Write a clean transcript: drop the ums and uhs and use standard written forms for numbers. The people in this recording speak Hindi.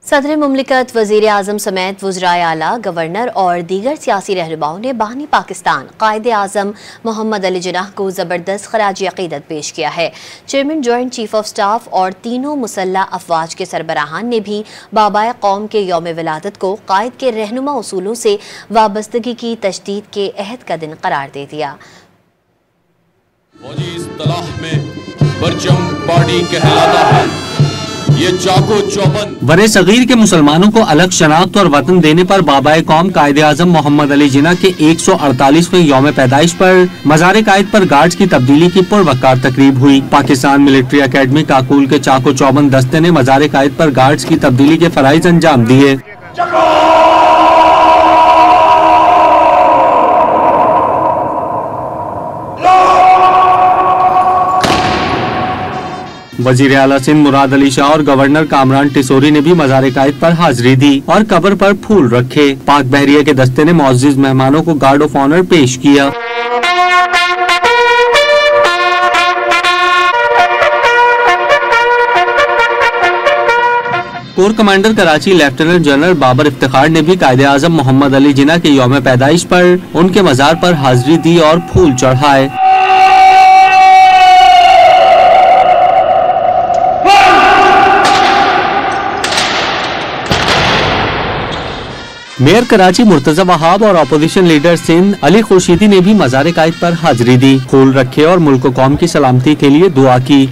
सदर मुमलिकत वज़ीर आज़म समेत वज़राए आला, गवर्नर और दीगर सियासी रहनुमाओं ने बानी पाकिस्तान कायदे आज़म मोहम्मद अली जिन्नाह को ज़बरदस्त खराज अक़ीदत पेश किया है। Chairman joint chief of staff और तीनों मुसल्लह अफवाज के सरबराहान ने भी बाबाए कौम के यौम विलादत को कायद के रहनुमा उसूलों से वाबस्तगी की तजदीद के अहद का दिन करार दे दिया। फौजी इस्तिलाह में परचम पार्टी कहलाता है। ये चाको चौबंद वरे सगीर के मुसलमानों को अलग शनाख्त और वतन देने पर बाबाए कौम कायदे आज़म मोहम्मद अली जिन्नाह के 148वें यौम पैदाइश पर मज़ार कायद पर गार्ड्स की तब्दीली की पुरवकार तकरीब हुई। पाकिस्तान मिलिट्री अकेडमी काकूल के चाको चौबंद दस्ते ने मज़ार कायद पर गार्ड्स की तब्दीली के फराइज अंजाम दिए। वज़ीर आला सिंध मुराद अली शाह और गवर्नर कामरान टिसोरी ने भी मज़ार कायद पर हाजिरी दी और कब्र पर फूल रखे। पाक बहरिया के दस्ते ने मुअज़्ज़िज़ मेहमानों को गार्ड ऑफ ऑनर पेश किया। Corps commander Karachi lieutenant general Babar Iftikhar ने भी कायदे आज़म मोहम्मद अली जिन्नाह के यौम पैदाइश पर उनके मज़ार पर हाजिरी दी और फूल चढ़ाए। मेयर कराची मुर्तजा वहाब और अपोजिशन लीडर सिंध अली खुर्शीदी ने भी मज़ार कायद पर हाजिरी दी, फूल रखे और मुल्क कौम की सलामती के लिए दुआ की।